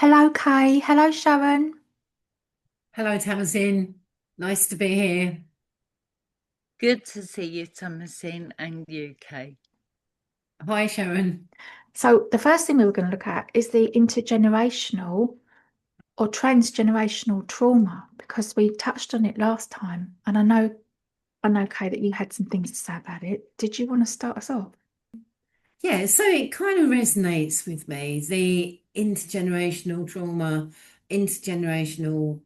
Hello, Kay. Hello, Sharon. Hello, Tamazin. Nice to be here. Good to see you, Thomasine, and you, Kay. Hi, Sharon. So, the first thing we were going to look at is the intergenerational or transgenerational trauma because we touched on it last time. And I know, Kay, that you had some things to say about it. Did you want to start us off? Yeah, so it kind of resonates with me, the intergenerational trauma, intergenerational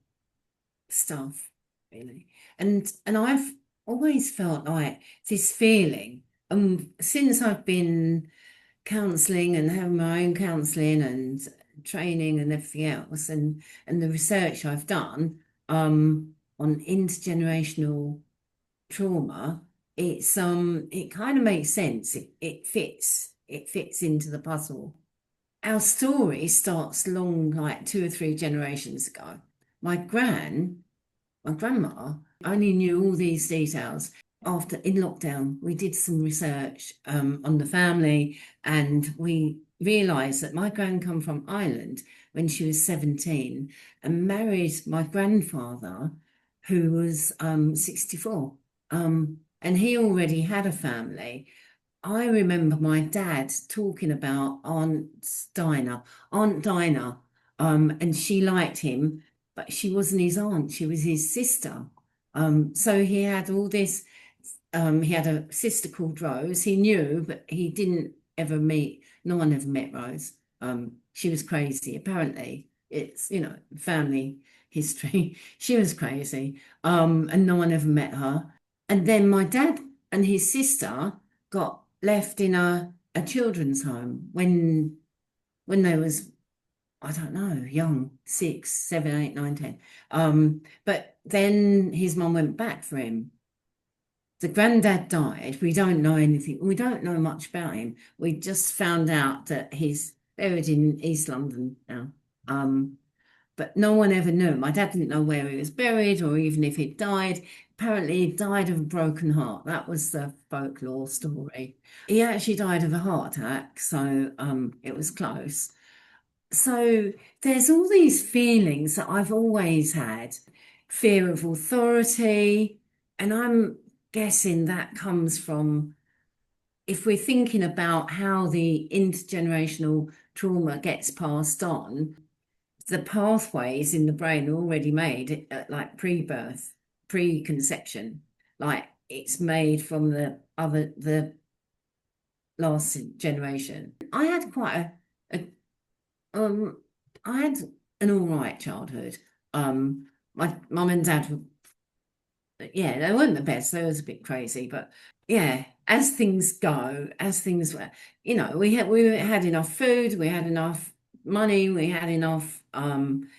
stuff, really. And I've always felt like this feeling, since I've been counselling and having my own counselling and training and everything else, and the research I've done on intergenerational trauma, it kind of makes sense. It fits into the puzzle. Our story starts long, like 2 or 3 generations ago. My my grandma only knew all these details after in lockdown. We did some research on the family, and we realised that my gran come from Ireland when she was 17 and married my grandfather, who was 64. And he already had a family. I remember my dad talking about Aunt Dinah, and she liked him, but she wasn't his aunt, she was his sister. So he had all this, he had a sister called Rose. He knew, but he didn't ever meet, no one ever met Rose. She was crazy, apparently. It's, family history. She was crazy. And no one ever met her. And then my dad and his sister got left in a children's home when they was, I don't know, young, 6, 7, 8, 9, 10. But then his mum went back for him. The granddad died. We don't know anything. We don't know much about him. We just found out that he's buried in East London now. But no one ever knew. My dad didn't know where he was buried or even if he'd died. Apparently, he died of a broken heart. That was the folklore story. He actually died of a heart attack, so it was close. So there's all these feelings that I've always had, fear of authority, and I'm guessing that comes from, if we're thinking about how the intergenerational trauma gets passed on, the pathways in the brain are already made at like pre-birth, pre-conception, like it's made from the last generation. A um I had an all right childhood. My mum and dad were, yeah, they weren't the best. They was a bit crazy, but yeah, as things go, as things were, we had enough food, we had enough money, we had enough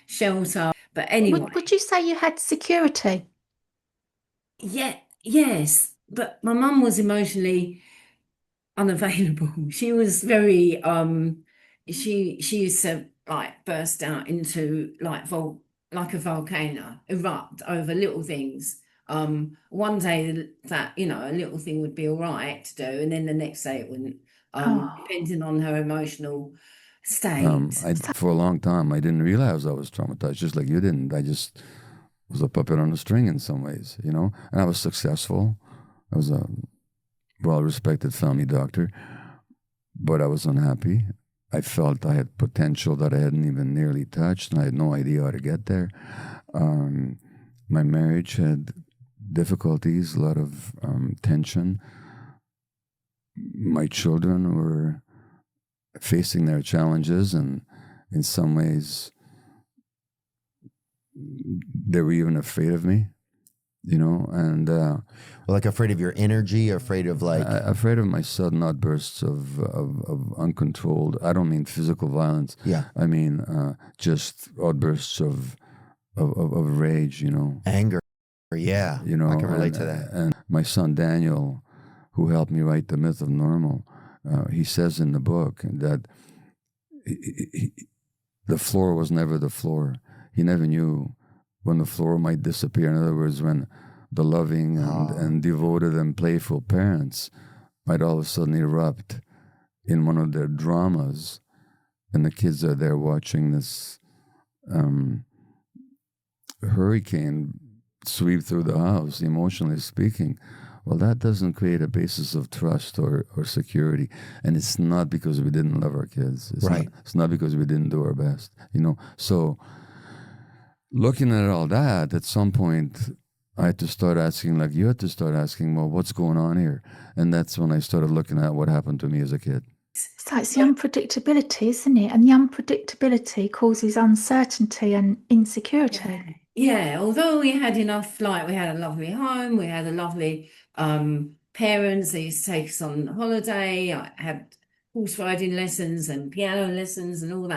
shelter. But Would, anyway, would you say you had security? yeah, yes. But my mum was emotionally unavailable. She was very she used to like burst out into like a volcano, erupt over little things. One day that, a little thing would be all right to do, and then the next day it wouldn't, Oh, depending on her emotional state. For a long time, I didn't realize I was traumatized, just like you didn't. I just was a puppet on a string in some ways, and I was successful. I was a well-respected family doctor, but I was unhappy. I felt I had potential that I hadn't even nearly touched, and I had no idea how to get there. Um, my marriage had difficulties, a lot of tension. My children were facing their challenges, and in some ways, they were even afraid of me, and Like afraid of your energy, afraid of like, afraid of my sudden outbursts of uncontrolled. I don't mean physical violence. yeah, I mean just outbursts of rage. anger. Yeah, I can relate to that. And my son Daniel, who helped me write The Myth of Normal, he says in the book that the floor was never the floor. He never knew when the floor might disappear. In other words, when the loving and devoted and playful parents might all of a sudden erupt in one of their dramas, and the kids are there watching this hurricane sweep through the house, emotionally speaking, well, that doesn't create a basis of trust or security. And it's not because we didn't love our kids. It's not because we didn't do our best, So looking at all that, at some point, I had to start asking, like you had to start asking, well, what's going on here? And that's when I started looking at what happened to me as a kid. So it's the unpredictability, isn't it? And the unpredictability causes uncertainty and insecurity. Yeah. Although we had enough, like we had a lovely home, we had a lovely parents. They used to take us on holiday. I had horse riding lessons and piano lessons and all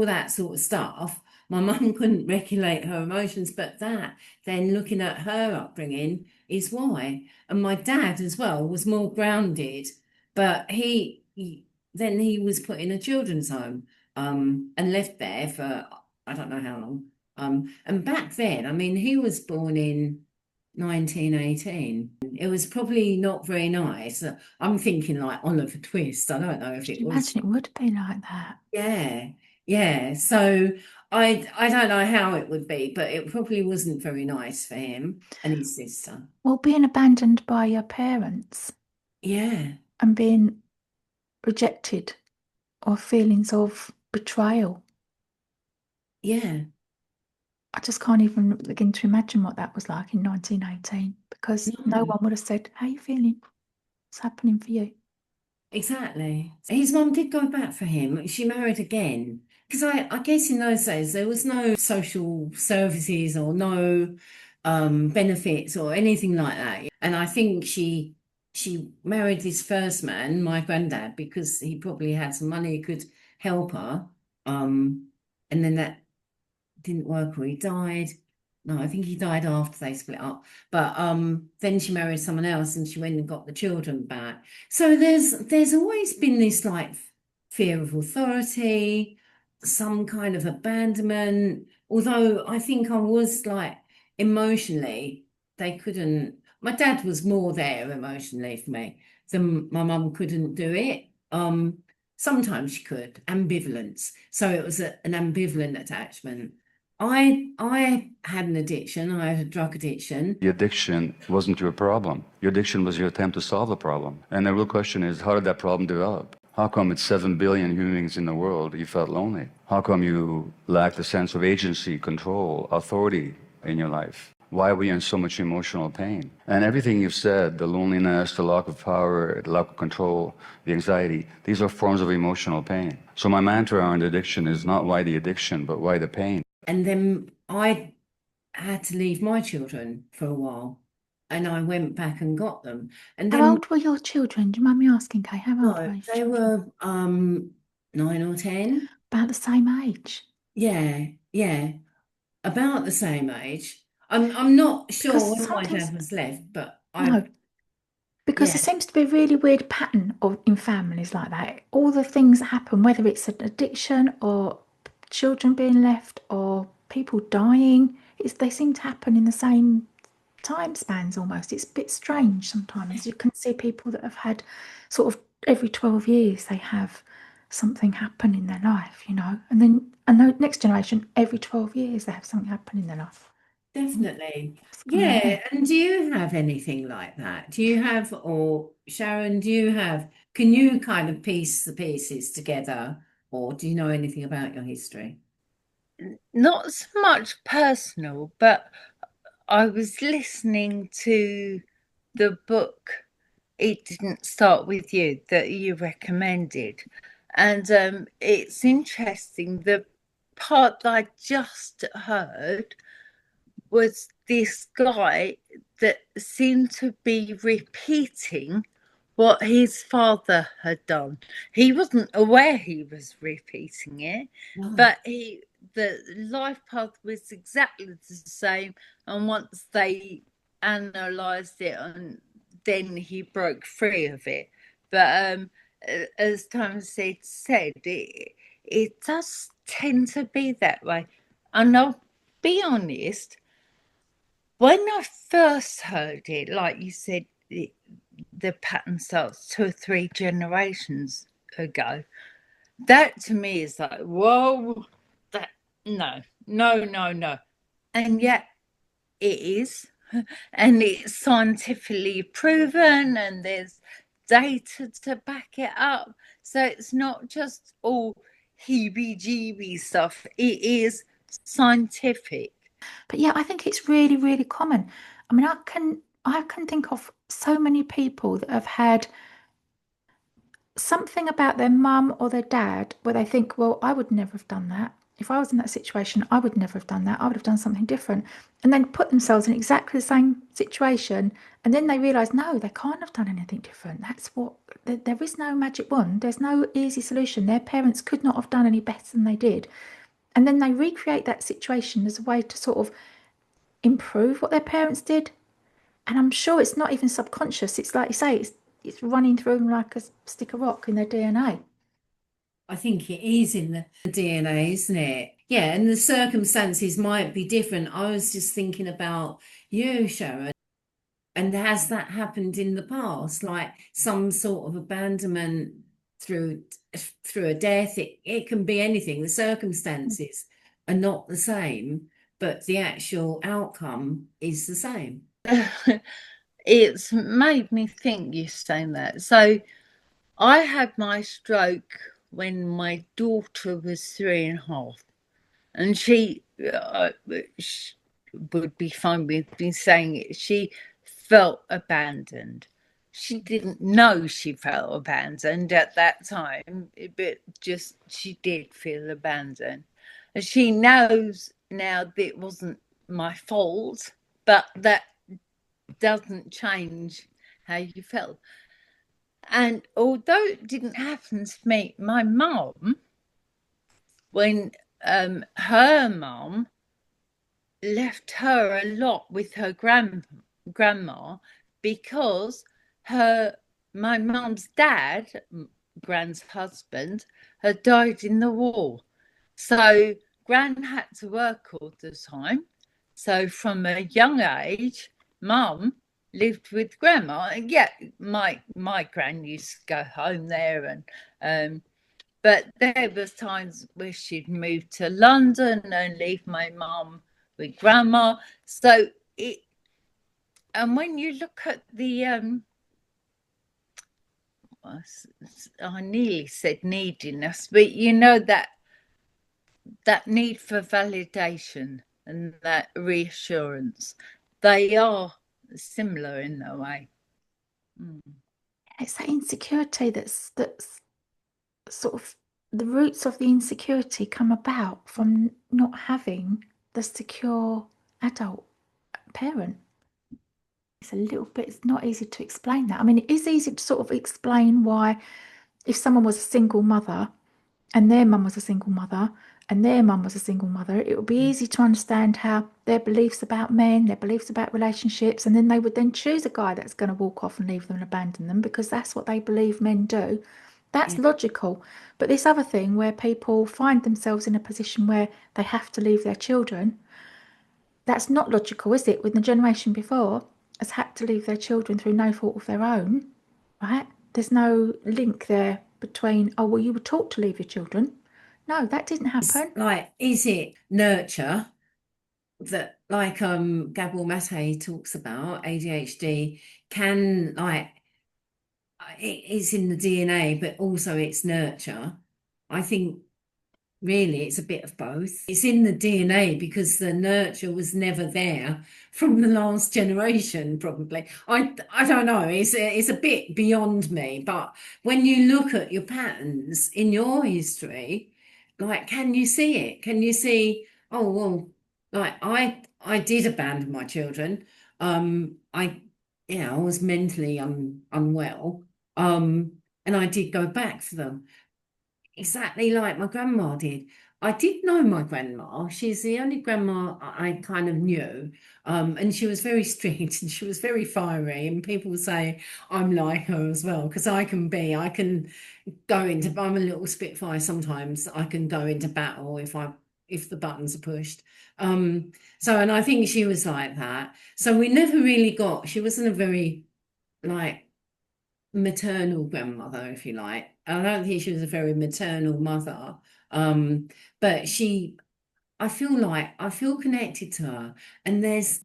that sort of stuff. My mum couldn't regulate her emotions, but then looking at her upbringing is why. And my dad as well was more grounded, but he was put in a children's home and left there for I don't know how long. And back then, I mean, he was born in 1918. It was probably not very nice. I'm thinking like Oliver Twist. I don't know if it was. Imagine it would be like that. Yeah. So I don't know how it would be, but it probably wasn't very nice for him and his sister. Well, being abandoned by your parents. Yeah. And being rejected or feelings of betrayal. Yeah. I just can't even begin to imagine what that was like in 1918 because no one would have said, how are you feeling? What's happening for you? Exactly. His mum did go back for him. She married again. Because I guess in those days there was no social services or no benefits or anything like that. And I think she married this first man, my granddad, because he probably had some money, could help her. And then that didn't work or he died. No, I think he died after they split up. But then she married someone else and she went and got the children back. So there's always been this like fear of authority, some kind of abandonment. Although I think I was like emotionally, they couldn't. My dad was more there emotionally for me than my mum couldn't do it. Sometimes she could, ambivalence. So it was an ambivalent attachment. I had an addiction. I had a drug addiction. The addiction wasn't your problem. Your addiction was your attempt to solve the problem. And the real question is, how did that problem develop? How come it's 7 billion human beings in the world you felt lonely? How come you lacked a sense of agency, control, authority in your life? Why were you in so much emotional pain? And everything you've said, the loneliness, the lack of power, the lack of control, the anxiety, these are forms of emotional pain. So my mantra on addiction is not why the addiction, but why the pain. And then I had to leave my children for a while. And I went back and got them. And then, how old were your children? Do you mind me asking, Kay? How old were your they were 9 or 10. About the same age? Yeah. About the same age. I'm not sure Because when my dad was left, but no. Because there seems to be a really weird pattern in families like that. All the things that happen, whether it's an addiction or children being left or people dying, they seem to happen in the same time spans almost. It's a bit strange sometimes. You can see people that have had sort of every 12 years they have something happen in their life, and then the next generation, every 12 years they have something happen in their life. Definitely. Yeah. And do you have anything like that? Do you have, or Sharon, can you kind of piece the pieces together, or do you know anything about your history? Not so much personal, but I was listening to the book It Didn't Start With You that you recommended. And it's interesting. The part that I just heard was this guy that seemed to be repeating what his father had done. He wasn't aware he was repeating it, but the life path was exactly the same. And once they analysed it, and then he broke free of it. But as Thomas said, it does tend to be that way. And I'll be honest, when I first heard it, like you said, the pattern starts 2 or 3 generations ago. That to me is like, whoa, No, no, no, no. And yet it is. And it's scientifically proven, and there's data to back it up. So it's not just all heebie-jeebie stuff. It is scientific. But yeah, I think it's really, really common. I mean, I can think of so many people that have had something about their mum or their dad where they think, well, I would never have done that. If I was in that situation, I would never have done that. I would have done something different. And then put themselves in exactly the same situation. And then they realise, no, they can't have done anything different. That's what, there is no magic wand. There's no easy solution. Their parents could not have done any better than they did. And then they recreate that situation as a way to sort of improve what their parents did. And I'm sure it's not even subconscious. It's like you say, it's running through them like a stick of rock in their DNA. I think it is in the DNA, isn't it? Yeah, and the circumstances might be different. I was just thinking about you, Sharon. And has that happened in the past? Like some sort of abandonment through a death? It can be anything. The circumstances are not the same, but the actual outcome is the same. It's made me think you saying that. So I had my stroke when my daughter was 3.5, and she would be fine with me saying it. She felt abandoned. She didn't know she felt abandoned at that time, but just she did feel abandoned. And she knows now that it wasn't my fault, but that doesn't change how you felt. And although it didn't happen to me, my mum, when her mum left her a lot with her grandma, because my mum's dad, Gran's husband, had died in the war. So Gran had to work all the time. So from a young age, Mum lived with Grandma. And yeah, my Gran used to go home there, and but there was times where she'd move to London and leave my mum with Grandma. So and when you look at the I nearly said neediness, but you know that need for validation and that reassurance, they are similar in a way. It's that insecurity that's sort of the roots of the insecurity come about from not having the secure adult parent. It's a little bit, it's not easy to explain that. I mean, it is easy to sort of explain why if someone was a single mother and their mum was a single mother and their mum was a single mother, it would be easy to understand how their beliefs about men, their beliefs about relationships, and then they would then choose a guy that's going to walk off and leave them and abandon them because that's what they believe men do. That's logical. But this other thing where people find themselves in a position where they have to leave their children, that's not logical, is it? When the generation before has had to leave their children through no fault of their own, right? There's no link there between, oh, well, you were taught to leave your children. No, that didn't happen. Is it nurture that, like Gabor Mate talks about, ADHD can, it is in the DNA, but also it's nurture. I think really it's a bit of both. It's in the DNA because the nurture was never there from the last generation, probably. I don't know, it's a bit beyond me, but when you look at your patterns in your history, can you see it? Can you see, oh, well, I did abandon my children. I was mentally unwell. And I did go back for them, exactly like my grandma did. I did know my grandma. She's the only grandma I kind of knew. And she was very strict and she was very fiery. And people say I'm like her as well, because I can go into, I'm a little spitfire sometimes. I can go into battle if the buttons are pushed. And I think she was like that. So we never really she wasn't a very maternal grandmother, if you like. I don't think she was a very maternal mother, but she I feel connected to her. And there's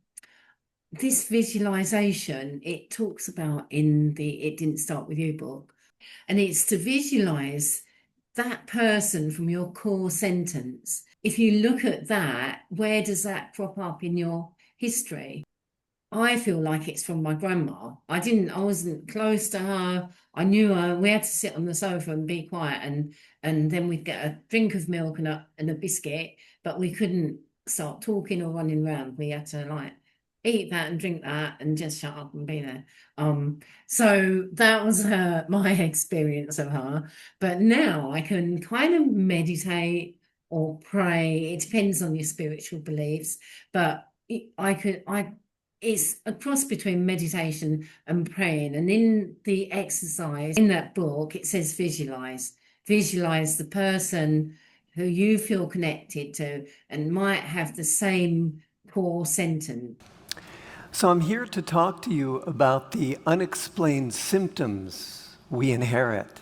this visualization it talks about in the It Didn't Start With You book. And it's to visualize that person from your core sentence. If you look at that, where does that crop up in your history? I feel like it's from my grandma. I wasn't close to her. I knew her. We had to sit on the sofa and be quiet, and then we'd get a drink of milk and a biscuit, but we couldn't start talking or running around. We had to like eat that and drink that and just shut up and be there. So that was my experience of her. But now I can kind of meditate or pray. It depends on your spiritual beliefs, but it's a cross between meditation and praying. And in the exercise, in that book, it says visualize the person who you feel connected to and might have the same core sentence. So I'm here to talk to you about the unexplained symptoms we inherit,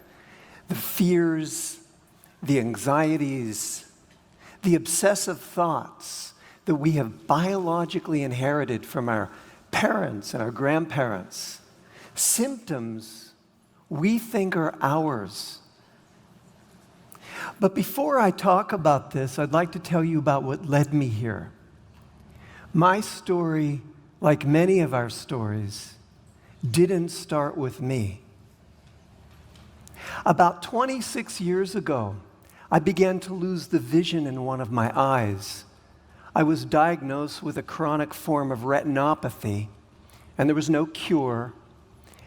the fears, the anxieties, the obsessive thoughts that we have biologically inherited from our parents and our grandparents. Symptoms we think are ours. But before I talk about this, I'd like to tell you about what led me here. My story, like many of our stories, didn't start with me. About 26 years ago, I began to lose the vision in one of my eyes. I was diagnosed with a chronic form of retinopathy, and there was no cure.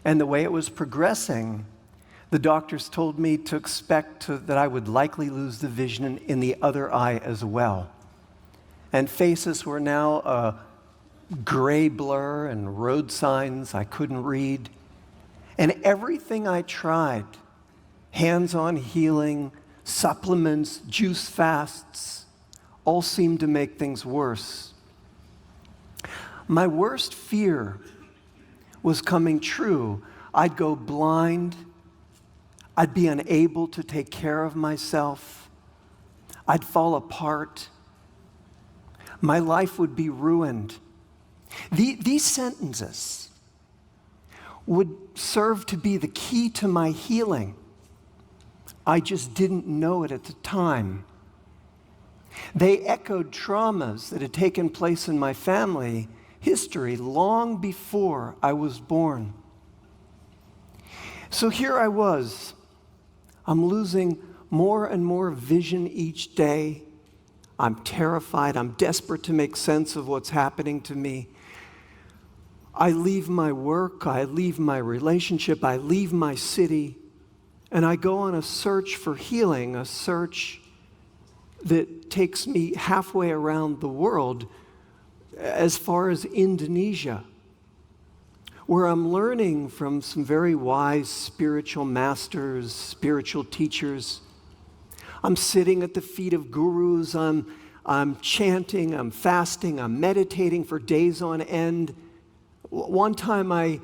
And the way it was progressing, the doctors told me to expect that I would likely lose the vision in the other eye as well. And faces were now a gray blur and road signs I couldn't read. And everything I tried, hands-on healing, supplements, juice fasts, all seemed to make things worse. My worst fear was coming true. I'd go blind. I'd be unable to take care of myself. I'd fall apart. My life would be ruined. These sentences would serve to be the key to my healing. I just didn't know it at the time. They echoed traumas that had taken place in my family history long before I was born. So here I was. I'm losing more and more vision each day. I'm terrified. I'm desperate to make sense of what's happening to me. I leave my work. I leave my relationship. I leave my city. And I go on a search for healing, a search that takes me halfway around the world, as far as Indonesia, where I'm learning from some very wise spiritual masters, spiritual teachers. I'm sitting at the feet of gurus. I'm chanting, I'm fasting, I'm meditating for days on end. One time I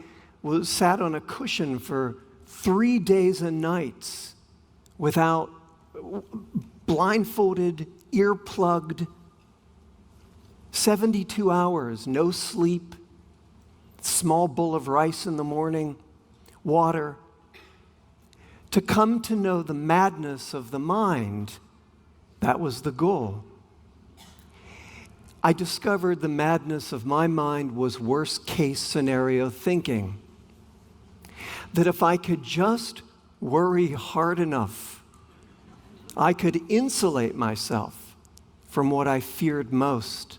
sat on a cushion for 3 days and nights without blindfolded, earplugged, 72 hours, no sleep, small bowl of rice in the morning, water, to come to know the madness of the mind. That was the goal. I discovered the madness of my mind was worst case scenario thinking. That if I could just worry hard enough, I could insulate myself from what I feared most.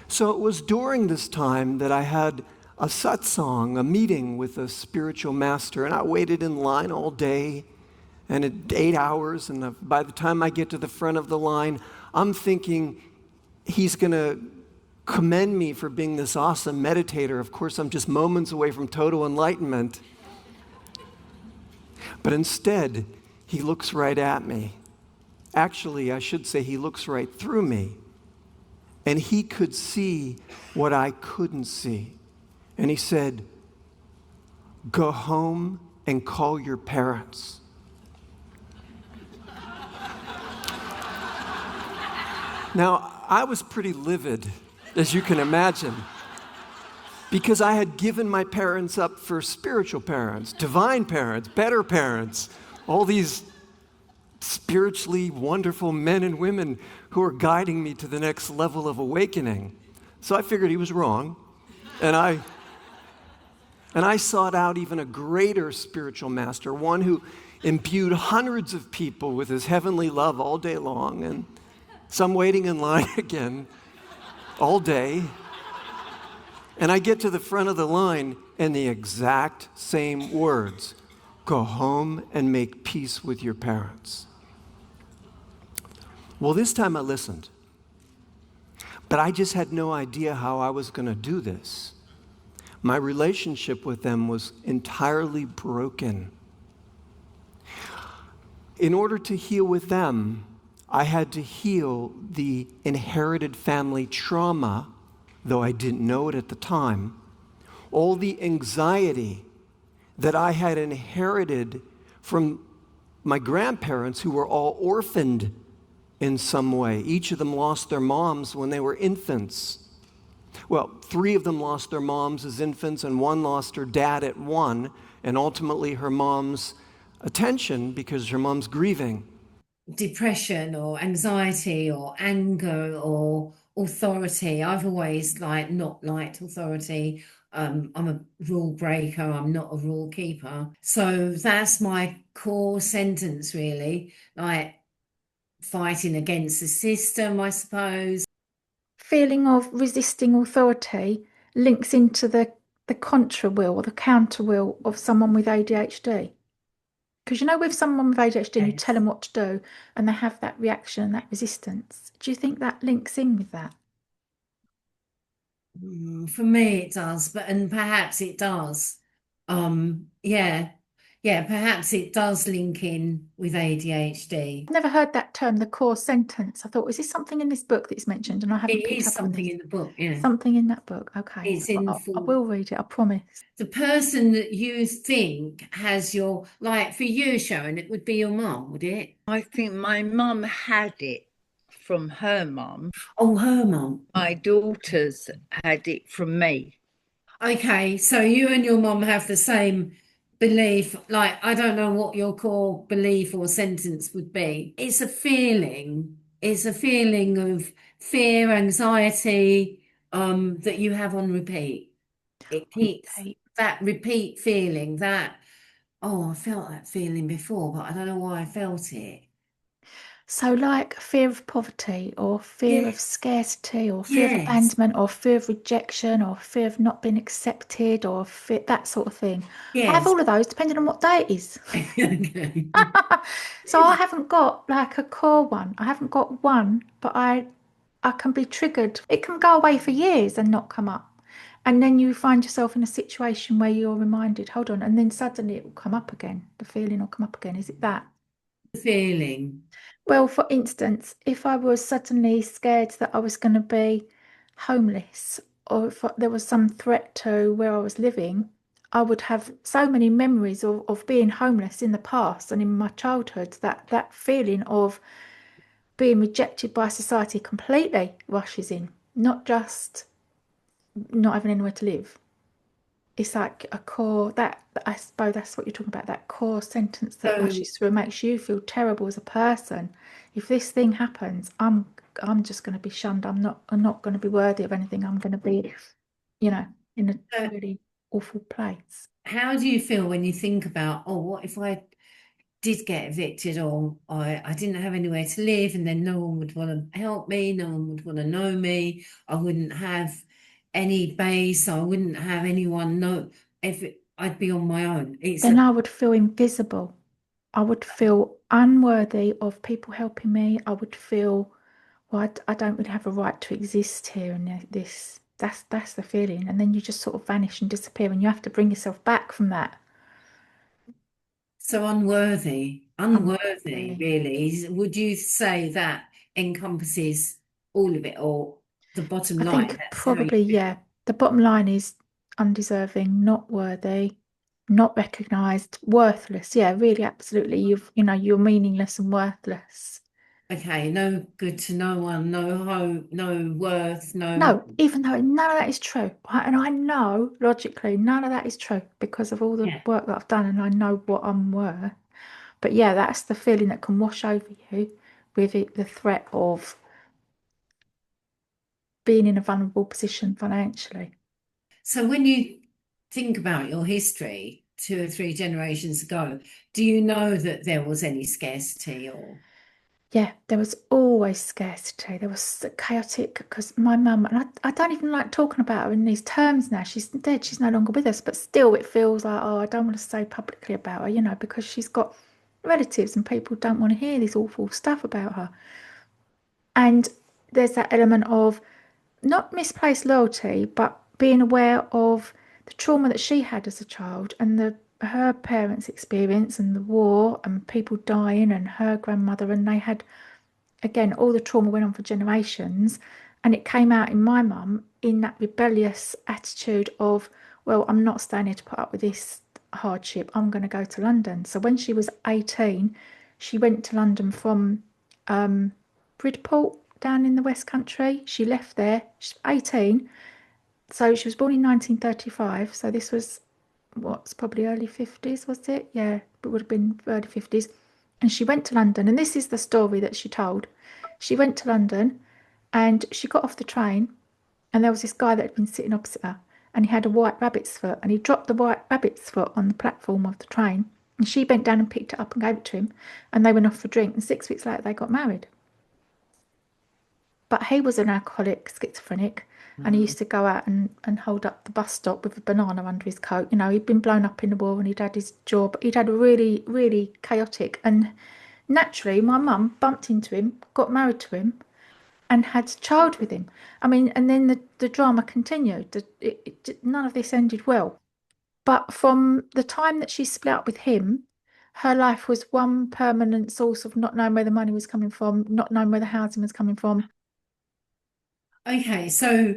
So it was during this time that I had a satsang, a meeting with a spiritual master, and I waited in line all day, and at 8 hours, and by the time I get to the front of the line, I'm thinking he's going to commend me for being this awesome meditator. Of course, I'm just moments away from total enlightenment. But instead, he looks right at me. Actually, I should say he looks right through me. And he could see what I couldn't see. And he said, "Go home and call your parents." Now, I was pretty livid, as you can imagine, because I had given my parents up for spiritual parents, divine parents, better parents, all these spiritually wonderful men and women who are guiding me to the next level of awakening. So I figured he was wrong, and I sought out even a greater spiritual master, one who imbued hundreds of people with his heavenly love all day long, and some waiting in line again all day. And I get to the front of the line, and the exact same words: go home and make peace with your parents. Well, this time I listened, but I just had no idea how I was going to do this. My relationship with them was entirely broken. In order to heal with them, I had to heal the inherited family trauma, though I didn't know it at the time, all the anxiety that I had inherited from my grandparents, who were all orphaned in some way. Each of them lost their moms when they were infants. Well, 3 of them lost their moms as infants, and 1 lost her dad at 1, and ultimately her mom's attention because her mom's grieving. Depression or anxiety or anger or authority. I've always not liked authority. I'm a rule breaker. I'm not a rule keeper. So that's my core sentence, really. Like fighting against the system, I suppose. Feeling of resisting authority links into the contra will or the counter will of someone with ADHD. Because with someone with ADHD, and you tell them what to do, and they have that reaction and that resistance. Do you think that links in with that? For me, it does, and perhaps it does. Perhaps it does link in with ADHD. I've never heard that term, the core sentence. I thought, is this something in this book that's mentioned? And I haven't picked up on this. It is something in the book, yeah. Something in that book, okay. It's in I will read it, I promise. The person that you think has your, for you, Sharon, it would be your mum, would it? I think my mum had it from her mum. Oh, her mum. My daughters had it from me. Okay, so you and your mum have the same belief. I don't know what your core belief or sentence would be. It's a feeling. It's a feeling of fear, anxiety, that you have on repeat. It keeps that repeat feeling that, I felt that feeling before, but I don't know why I felt it. So fear of poverty or fear of scarcity or fear of abandonment or fear of rejection or fear of not being accepted or fear, that sort of thing. I have all of those depending on what day it is. So I haven't got a core one. I haven't got one, but I can be triggered. It can go away for years and not come up. And then you find yourself in a situation where you're reminded, hold on, and then suddenly it will come up again. The feeling will come up again. Is it that? The feeling. Well, for instance, if I was suddenly scared that I was going to be homeless, or if there was some threat to where I was living, I would have so many memories of being homeless in the past and in my childhood that feeling of being rejected by society completely rushes in, not just not having anywhere to live. It's like a core, that I suppose that's what you're talking about, that core sentence that rushes through, makes you feel terrible as a person. If this thing happens, I'm just going to be shunned. I'm not going to be worthy of anything. I'm going to be, in a really awful place. How do you feel when you think about, what if I did get evicted, or I didn't have anywhere to live, and then no one would want to help me, no one would want to know me, I wouldn't have any base, I wouldn't have anyone know, I'd be on my own. Then I would feel invisible. I would feel unworthy of people helping me. I would feel, well, I don't really have a right to exist here, and that's the feeling. And then you just sort of vanish and disappear, and you have to bring yourself back from that. So unworthy, really. Would you say that encompasses all of it, or the bottom line? I think probably, yeah. The bottom line is undeserving, not worthy, not recognised, worthless. Yeah, really, absolutely. You're meaningless and worthless. Okay, no good to no one, no hope, no worth, No, even though none of that is true. And I know logically none of that is true because of all the Yeah. work that I've done and I know what I'm worth. But yeah, that's the feeling that can wash over you with the threat of being in a vulnerable position financially. So when you think about your history 2 or 3 generations ago, do you know that there was any scarcity or? Yeah, there was always scarcity. There was chaotic because my mum, and I don't even like talking about her in these terms now. She's dead, she's no longer with us, but still it feels like, oh, I don't want to say publicly about her, because she's got relatives and people don't want to hear this awful stuff about her. And there's that element of not misplaced loyalty, but being aware of the trauma that she had as a child and her parents' experience and the war and people dying and her grandmother, and they had, again, all the trauma went on for generations, and it came out in my mum in that rebellious attitude of, well, I'm not staying here to put up with this hardship, I'm going to go to London. So when she was 18, she went to London from Bridport down in the West Country. She left there, she's 18, so she was born in 1935, so this was what's probably early 50s, was it? Yeah, it would have been early 50s. And she went to London, and this is the story that she told. She went to London and she got off the train, and there was this guy that had been sitting opposite her, and he had a white rabbit's foot, and he dropped the white rabbit's foot on the platform of the train, and she bent down and picked it up and gave it to him, and they went off for a drink, and 6 weeks later they got married. But he was an alcoholic, schizophrenic, and he used to go out and hold up the bus stop with a banana under his coat. He'd been blown up in the war and he'd had his job. He'd had a really, really chaotic. And naturally, my mum bumped into him, got married to him, and had a child with him. I mean, and then the drama continued. None of this ended well. But from the time that she split up with him, her life was one permanent source of not knowing where the money was coming from, not knowing where the housing was coming from. Okay, so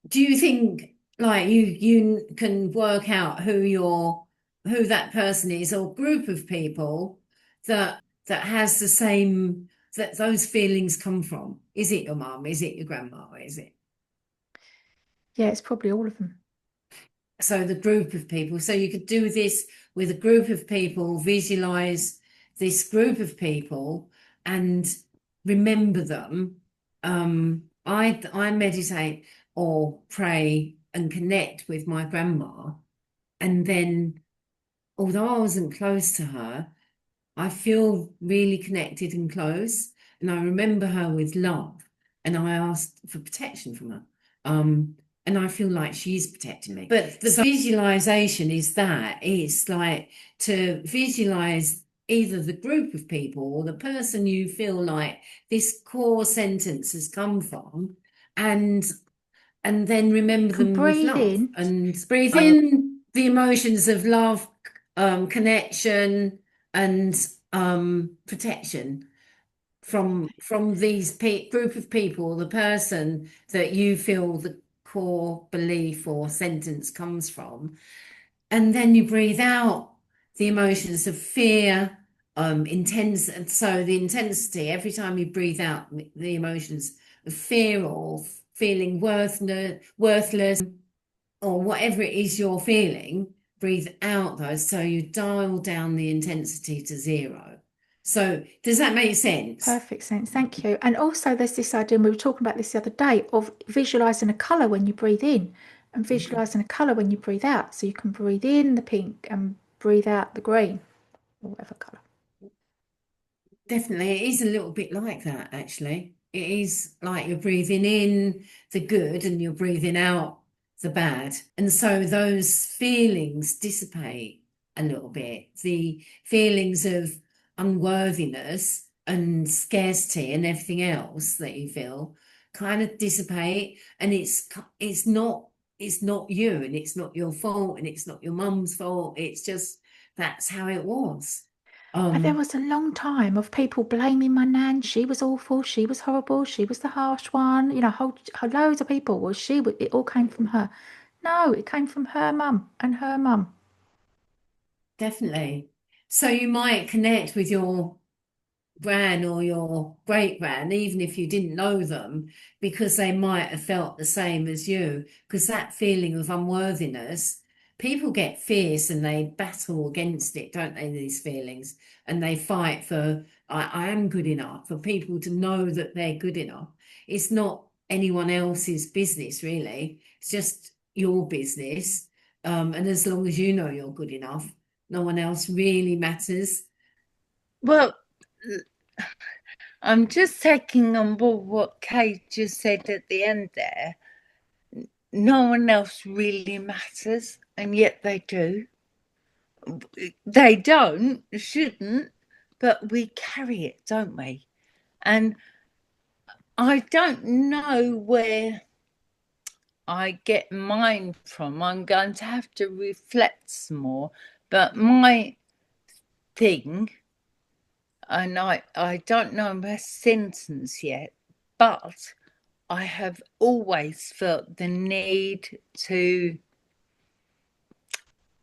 do you think like you can work out who that person is or group of people that has the same that those feelings come from? Is it your mum? Is it your grandma? Is it? Yeah, it's probably all of them. So the group of people. So you could do this with a group of people, visualize this group of people and remember them. I meditate or pray and connect with my grandma. And then although I wasn't close to her, I feel really connected and close. And I remember her with love. And I asked for protection from her. And I feel like she's protecting me. But the visualization is that it's like to visualize either the group of people or the person you feel like this core sentence has come from, and then remember them with love and breathe in the emotions of love, connection, and protection from these group of people, the person that you feel the core belief or sentence comes from, and then you breathe out the emotions of fear, intense, and so the intensity every time you breathe out the emotions of fear or feeling worthless, or whatever it is you're feeling, breathe out those so you dial down the intensity to 0. So does that make sense? Perfect sense. Thank you. And also there's this idea, and we were talking about this the other day, of visualizing a color when you breathe in and visualizing a color when you breathe out. So you can breathe in the pink and breathe out the green or whatever color. Definitely, it is a little bit like that, actually. It is like you're breathing in the good and you're breathing out the bad. And so those feelings dissipate a little bit. The feelings of unworthiness and scarcity and everything else that you feel kind of dissipate. And it's not you, and it's not your fault, and it's not your mum's fault. It's just that's how it was. But there was a long time of people blaming my nan. She was awful. She was horrible. She was the harsh one. Loads of people. Well, it all came from her. No, it came from her mum and her mum. Definitely. So you might connect with your gran or your great gran, even if you didn't know them, because they might have felt the same as you. Because that feeling of unworthiness, people get fierce and they battle against it, don't they? These feelings, and they fight for, I am good enough, for people to know that they're good enough. It's not anyone else's business, really. It's just your business. And as long as you know you're good enough, no one else really matters. Well, I'm just taking on board what Kate just said at the end there. No one else really matters, and yet they do. They don't, shouldn't, but we carry it, don't we? And I don't know where I get mine from. I'm going to have to reflect some more. But my thing, and I don't know my sentence yet, but I have always felt the need to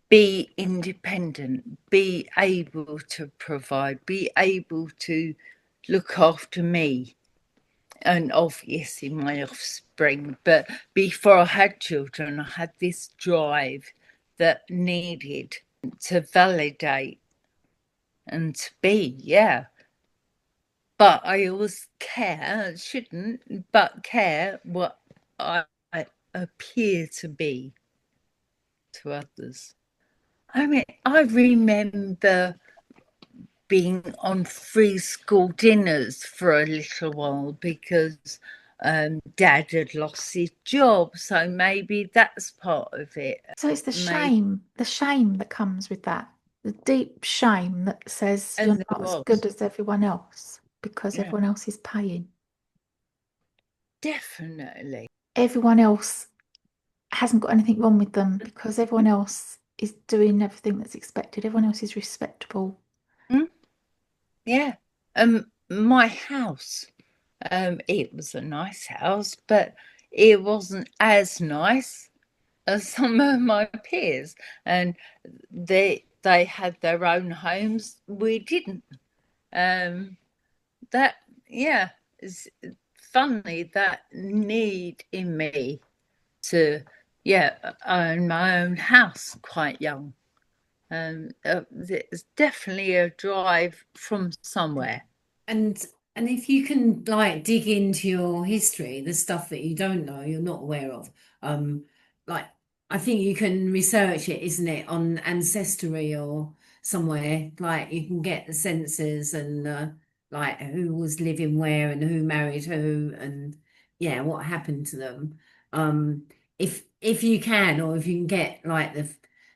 be independent, be able to provide, be able to look after me and obviously my offspring. But before I had children, I had this drive that needed to validate and to be, yeah. But I always care, shouldn't, but care what I appear to be to others. I mean, I remember being on free school dinners for a little while because Dad had lost his job, so maybe that's part of it. So it's the shame that comes with that, the deep shame that says you're not as good as everyone else because everyone else is paying. Definitely. Everyone else hasn't got anything wrong with them because everyone else is doing everything that's expected. Everyone else is respectable. Yeah. My house, it was a nice house, but it wasn't as nice as some of my peers, and they had their own homes. We didn't. That, yeah, is funny, that need in me to, own my own house quite young. There's definitely a drive from somewhere. And if you can like dig into your history, the stuff that you don't know, you're not aware of, like I think you can research it, isn't it, on Ancestry or somewhere, like you can get the census and like who was living where and who married who and yeah, what happened to them. If you can, or if you can get like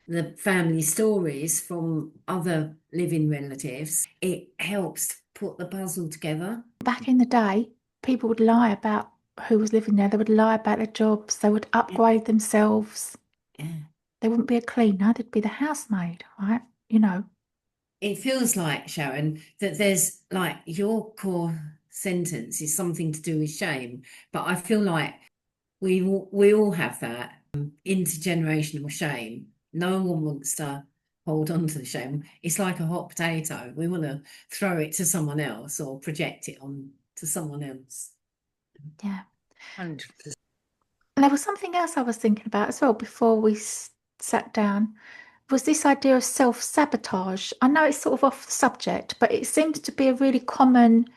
the family stories from other living relatives, it helps put the puzzle together. Back in the day, people would lie about who was living there. They would lie about their jobs. They would upgrade themselves. Yeah. They wouldn't be a cleaner. They'd be the housemaid, right? You know. It feels like, Sharon, that there's like your core sentence is something to do with shame, but I feel like we all have that intergenerational shame. No one wants to hold on to the shame. It's like a hot potato. We want to throw it to someone else or project it on to someone else. Yeah. 100%. And there was something else I was thinking about as well before we sat down, was this idea of self-sabotage. I know it's sort of off the subject, but it seems to be a really common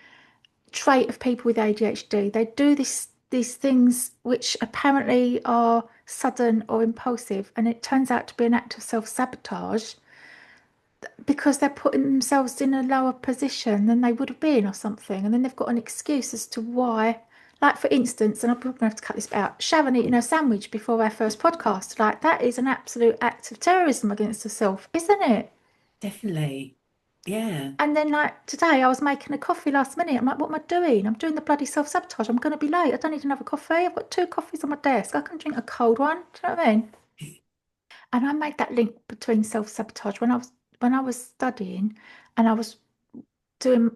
trait of people with ADHD. They do these things which apparently are sudden or impulsive, and it turns out to be an act of self-sabotage because they're putting themselves in a lower position than they would have been or something, and then they've got an excuse as to why. Like, for instance, and I'm probably going to have to cut this bit out, Sharon eating her sandwich before our first podcast, like, that is an absolute act of terrorism against herself, isn't it? Definitely. Yeah. And then, like, today I was making a coffee last minute. I'm like, what am I doing? I'm doing the bloody self-sabotage. I'm going to be late. I don't need another coffee. I've got 2 coffees on my desk. I can drink a cold one. Do you know what I mean? And I made that link between self-sabotage when I was studying and I was doing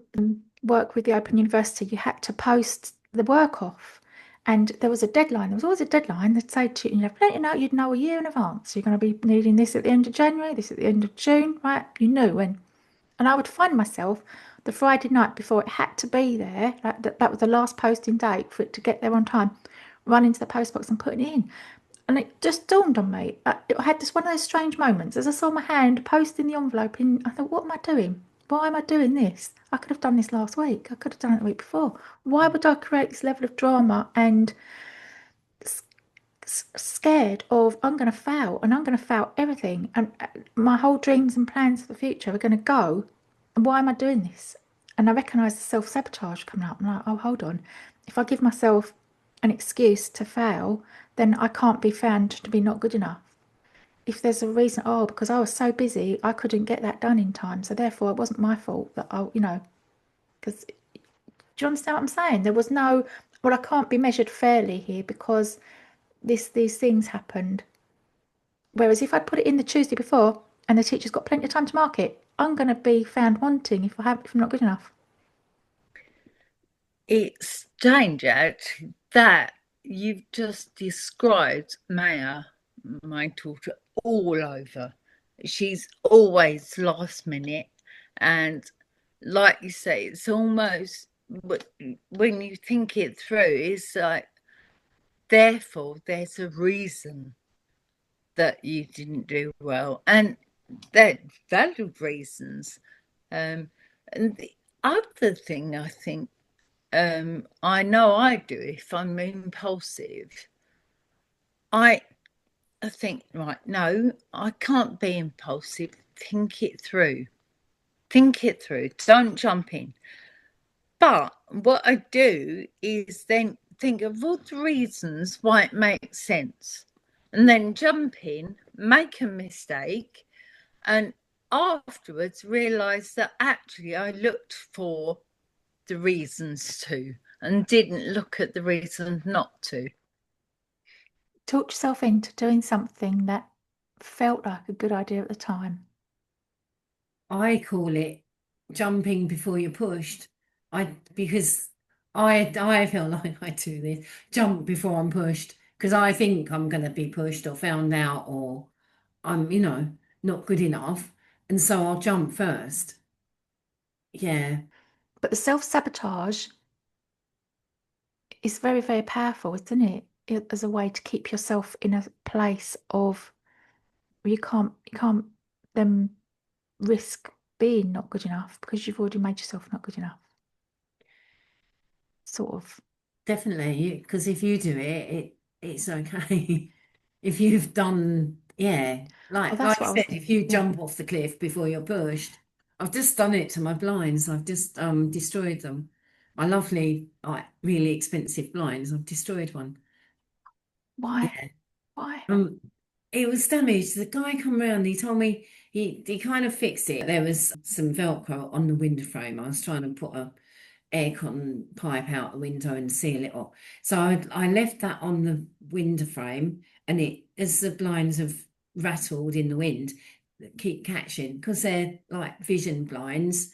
work with the Open University. You had to post the work off, and there was a deadline. There was always a deadline. They'd say to you, you'd know a year in advance. You're going to be needing this at the end of January, this at the end of June, right? You knew when. And I would find myself the Friday night before, it had to be there. That was the last posting date for it to get there on time. Run into the postbox and putting it in. And it just dawned on me. I had this one of those strange moments as I saw my hand posting the envelope in. I thought, what am I doing? Why am I doing this? I could have done this last week. I could have done it the week before. Why would I create this level of drama and scared of I'm going to fail and I'm going to fail everything and my whole dreams and plans for the future are going to go? And why am I doing this? And I recognise the self-sabotage coming up. I'm like, oh, hold on. If I give myself an excuse to fail, then I can't be found to be not good enough. If there's a reason, oh, because I was so busy, I couldn't get that done in time. So therefore, it wasn't my fault that because do you understand what I'm saying? There was no, well, I can't be measured fairly here because these things happened. Whereas if I'd put it in the Tuesday before and the teacher's got plenty of time to mark it, I'm going to be found wanting if I'm not good enough. It's strange, actually, that you've just described Maya, my daughter, all over. She's always last minute. And like you say, it's almost, when you think it through, it's like, therefore, there's a reason that you didn't do well. And they're valid reasons. And the other thing I think, I know I do if I'm impulsive. I think, right, no, I can't be impulsive. Think it through. Think it through. Don't jump in. But what I do is then think of all the reasons why it makes sense. And then jump in, make a mistake, and afterwards realise that actually I looked for the reasons to and didn't look at the reason not to. Talk yourself into doing something that felt like a good idea at the time. I call it jumping before you're pushed. Because I feel like I do this, jump before I'm pushed, because I think I'm going to be pushed or found out or I'm, not good enough. And so I'll jump first. Yeah. But the self-sabotage is very, very powerful, isn't it? As a way to keep yourself in a place of where you can't then risk being not good enough because you've already made yourself not good enough. Sort of. Definitely, because if you do it's okay. If you've done, like I said, if you jump off the cliff before you're pushed, I've just done it to my blinds. I've just destroyed them. My lovely, really expensive blinds. I've destroyed one. Why? Yeah. Why? It was damaged. The guy come round. He told me he kind of fixed it. There was some Velcro on the window frame. I was trying to put a aircon pipe out the window and seal it up. So I left that on the window frame, and as the blinds have rattled in the wind, keep catching because they're like vision blinds.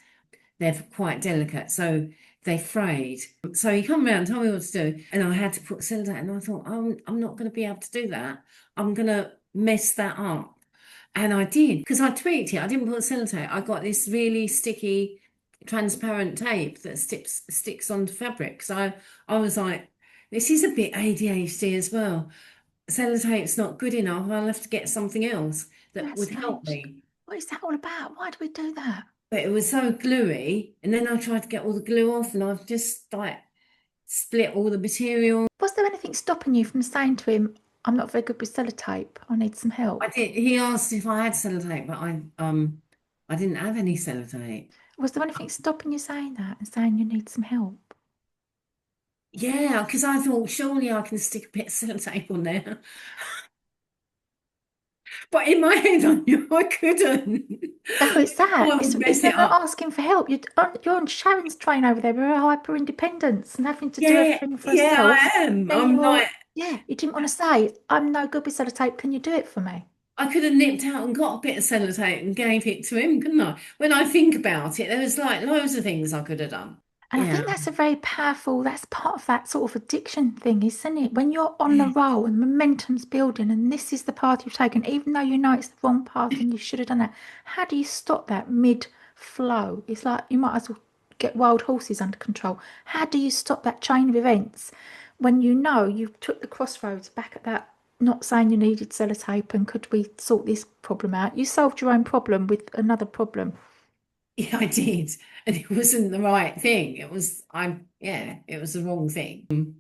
They're quite delicate, so they frayed. So he come around, told me what to do, and I had to put sellotape. And I thought, I'm not going to be able to do that. I'm going to mess that up. And I did, because I tweaked it. I didn't put sellotape. I got this really sticky, transparent tape that sticks onto fabric. So I was like, this is a bit ADHD as well. Sellotape's not good enough. I'll have to get something else that would help me. What is that all about? Why do we do that? But it was so gluey, and then I tried to get all the glue off, and I've just split all the material. Was there anything stopping you from saying to him, I'm not very good with sellotape, I need some help? I did. He asked if I had sellotape, but I didn't have any sellotape. Was there anything stopping you saying that and saying you need some help? Yeah, because I thought surely I can stick a bit of sellotape on there. But in my head, I knew I couldn't. Oh, it's that. It's not asking for help. You're on Sharon's train over there with her hyper independence and having to do everything for herself. Yeah, I am. I'm like, you didn't want to say, I'm no good with sellotape. Can you do it for me? I could have nipped out and got a bit of sellotape and gave it to him, couldn't I? When I think about it, there was like loads of things I could have done. And I think that's a very powerful, that's part of that sort of addiction thing, isn't it? When you're on the roll and momentum's building and this is the path you've taken, even though you know it's the wrong path and you should have done that, how do you stop that mid-flow? It's like you might as well get wild horses under control. How do you stop that chain of events when you know you took the crossroads back at that, not saying you needed sellotape and could we sort this problem out? You solved your own problem with another problem. Yeah, I did. And it wasn't the right thing. It was the wrong thing.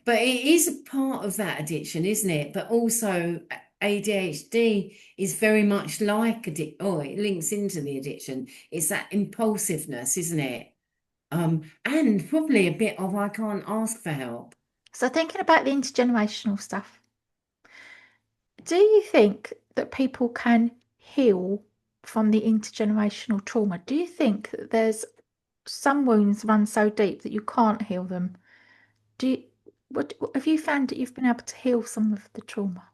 But it is a part of that addiction, isn't it? But also ADHD is very much like it links into the addiction. It's that impulsiveness, isn't it? And probably a bit of I can't ask for help. So thinking about the intergenerational stuff, do you think that people can heal from the intergenerational trauma? Do you think that there's some wounds run so deep that you can't heal them? What have you found that you've been able to heal some of the trauma?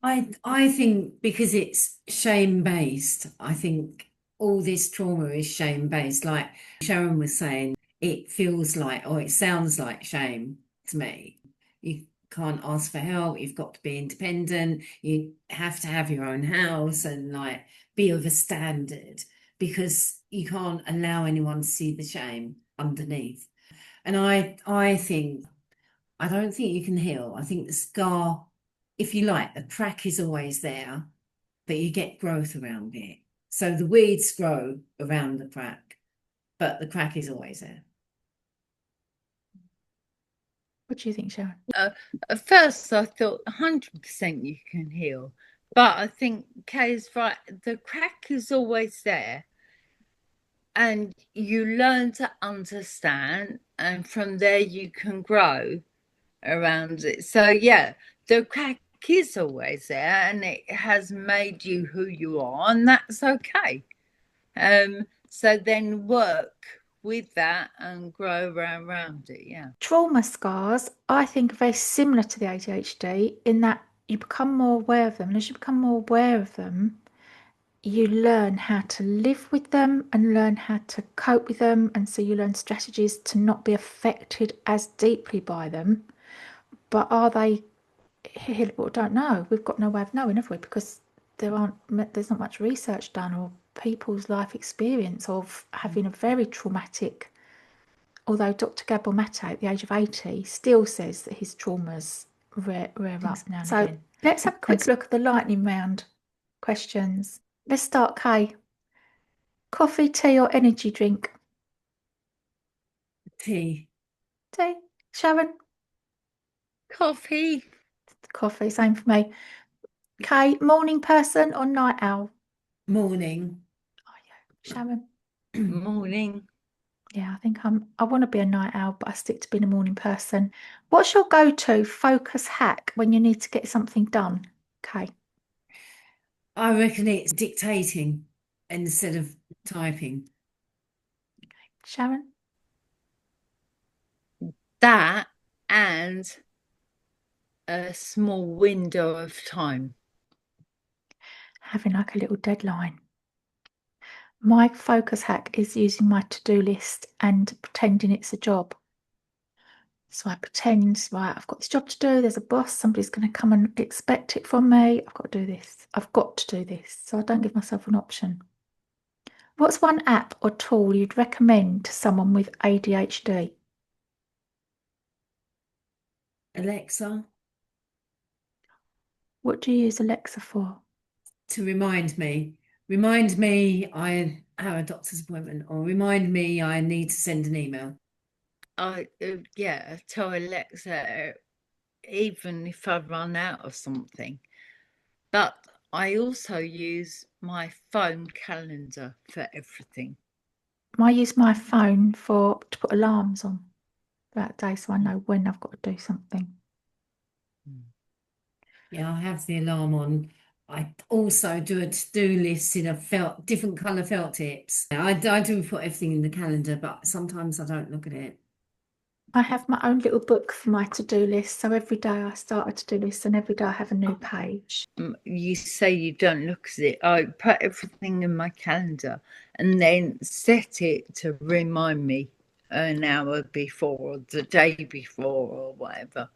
I think because it's shame-based, I think all this trauma is shame-based. Like Sharon was saying, it feels like, or it sounds like shame to me. You can't ask for help, you've got to be independent, you have to have your own house and like be of a standard because you can't allow anyone to see the shame underneath. And I don't think you can heal. I think the scar, if you like, the crack is always there, but you get growth around it. So the weeds grow around the crack, but the crack is always there. What do you think, Sharon? At first, I thought 100% you can heal. But I think Kay's right. The crack is always there. And you learn to understand. And from there, you can grow around it. So, yeah, the crack is always there. And it has made you who you are. And that's okay. So then work with that and grow around it. Yeah. Trauma scars, I think, are very similar to the ADHD in that you become more aware of them. And as you become more aware of them, you learn how to live with them and learn how to cope with them. And so you learn strategies to not be affected as deeply by them. But are they healable? I don't know. We've got no way of knowing, have we? Because there's not much research done or people's life experience of having a very traumatic. Although Dr. Gabor Mate, at the age of 80, still says that his traumas rear up now and again. Let's have a quick look at the lightning round questions. Let's start, Kay. Coffee, tea, or energy drink? Tea. Tea. Sharon? Coffee. Coffee, same for me. Kay, morning person or night owl? Morning. Oh, yeah. Sharon? Morning. Yeah, I think I want to be a night owl, but I stick to being a morning person. What's your go-to focus hack when you need to get something done? Okay. I reckon it's dictating instead of typing. Okay. Sharon? That and a small window of time. Having like a little deadline. My focus hack is using my to-do list and pretending it's a job. So I pretend, right, I've got this job to do, there's a boss, somebody's going to come and expect it from me, I've got to do this, I've got to do this. So I don't give myself an option. What's one app or tool you'd recommend to someone with ADHD? Alexa. What do you use Alexa for? To remind me. Remind me I have a doctor's appointment, or remind me I need to send an email. I tell Alexa even if I run out of something. But I also use my phone calendar for everything. I use my phone to put alarms on throughout the day so I know when I've got to do something. Yeah, I have the alarm on. I also do a to-do list in a different colour felt tips. I do put everything in the calendar, but sometimes I don't look at it. I have my own little book for my to-do list. So every day I start a to-do list and every day I have a new page. You say you don't look at it. I put everything in my calendar and then set it to remind me an hour before or the day before or whatever.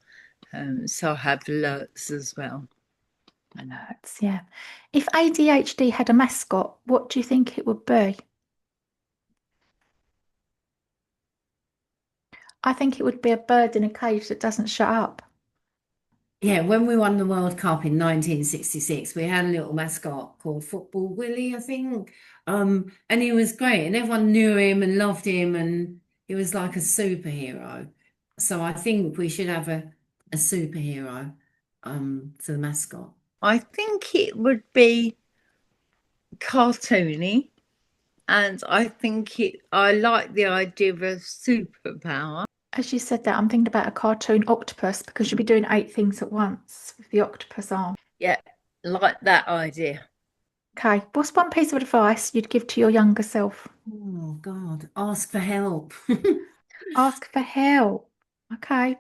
So I have alerts as well. Alerts, yeah. If ADHD had a mascot, what do you think it would be? I think it would be a bird in a cage that doesn't shut up. Yeah, when we won the World Cup in 1966, we had a little mascot called Football Willie, I think. And he was great, and everyone knew him and loved him, and he was like a superhero. So I think we should have a superhero for the mascot. I think it would be cartoony, and I think I like the idea of a superpower. As you said that, I'm thinking about a cartoon octopus, because you'll be doing 8 things at once with the octopus arm. Yeah, like that idea. Okay, what's one piece of advice you'd give to your younger self? Oh, God, ask for help. Ask for help. Okay.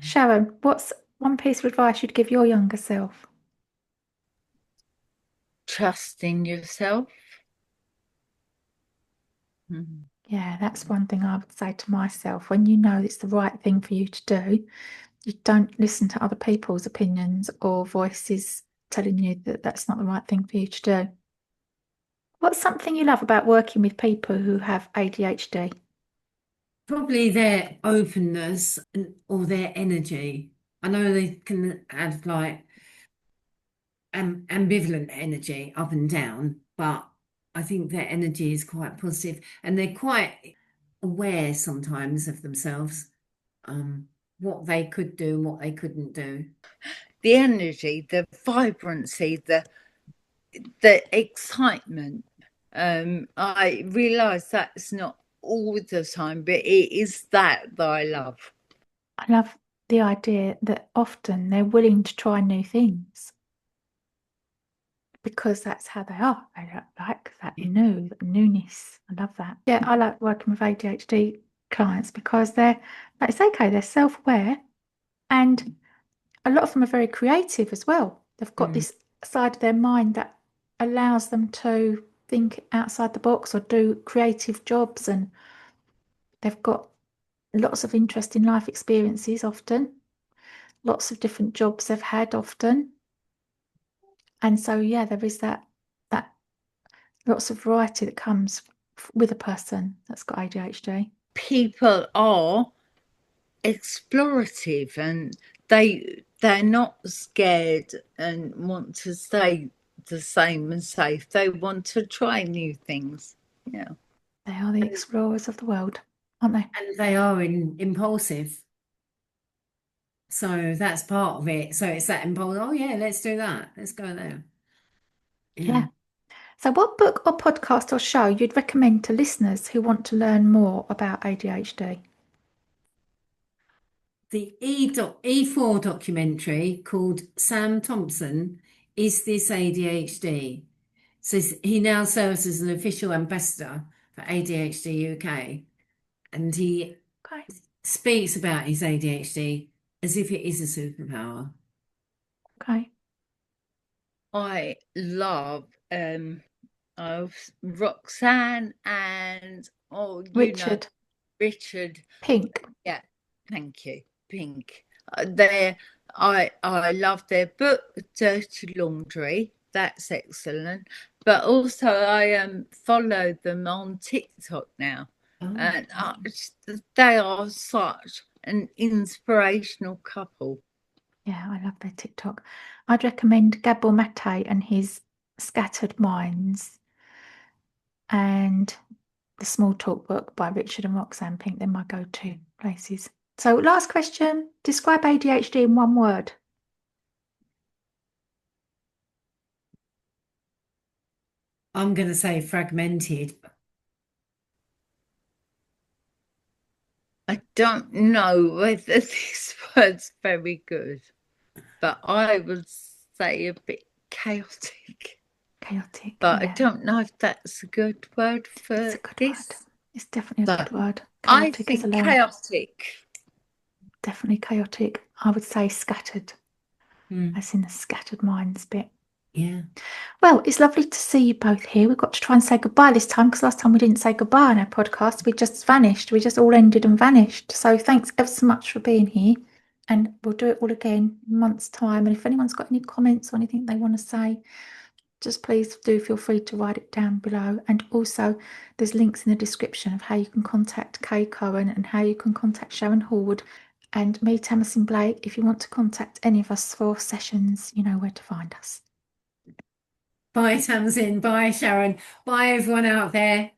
Sharon, what's one piece of advice you'd give your younger self? Trust in yourself. Yeah, that's one thing I would say to myself. When you know it's the right thing for you to do, you don't listen to other people's opinions or voices telling you that that's not the right thing for you to do. What's something you love about working with people who have ADHD? Probably their openness or their energy. I know they can have like ambivalent energy up and down, but I think their energy is quite positive, and they're quite aware sometimes of themselves, what they could do and what they couldn't do. The energy, the vibrancy, the excitement. I realise that's not all the time, but it is that I love. I love the idea that often they're willing to try new things because that's how they are. They like that newness. I love that. Yeah, I like working with ADHD clients because they're, like I say, okay, they're self-aware, and a lot of them are very creative as well. They've got this side of their mind that allows them to think outside the box or do creative jobs, and they've got lots of interesting life experiences often, lots of different jobs they've had often. And so, yeah, there is that lots of variety that comes with a person that's got ADHD. People are explorative, and they're not scared and want to stay the same and safe. They want to try new things. Yeah, they are the explorers of the world, aren't they? And they are impulsive. So that's part of it. So it's that impulse. Oh yeah, let's do that. Let's go there. Yeah. So what book or podcast or show you'd recommend to listeners who want to learn more about ADHD? The E4 documentary called Sam Thompson, Is This ADHD? So he now serves as an official ambassador for ADHD UK. And he speaks about his ADHD as if it is a superpower. Okay. I love Roxanne and Richard. Richard Pink. Yeah, thank you. Pink. I love their book, Dirty Laundry. That's excellent. But also I follow them on TikTok now. And they are such an inspirational couple. Yeah, I love their TikTok. I'd recommend Gabor Mate and his Scattered Minds, and the Small Talk book by Richard and Roxanne Pink. They're my go-to places. So last question, describe ADHD in one word. I'm going to say fragmented. I don't know whether this word's very good, but I would say a bit chaotic. Chaotic. But yeah. I don't know if that's a good word for it's a good this. Word. It's definitely a good word. Chaotic, I think chaotic. Definitely chaotic. I would say scattered, as in the scattered minds bit. Yeah. Well, it's lovely to see you both here. We've got to try and say goodbye this time, because last time we didn't say goodbye on our podcast. We just vanished. We just all ended and vanished. So thanks ever so much for being here. And we'll do it all again in a month's time. And if anyone's got any comments or anything they want to say, just please do feel free to write it down below. And also there's links in the description of how you can contact Kay Cohen and how you can contact Sharon Hallwood and me, Tamsin Blake. If you want to contact any of us for sessions, you know where to find us. Bye, Tamsin. Bye, Sharon. Bye, everyone out there.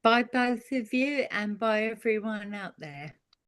Bye, both of you, and bye, everyone out there.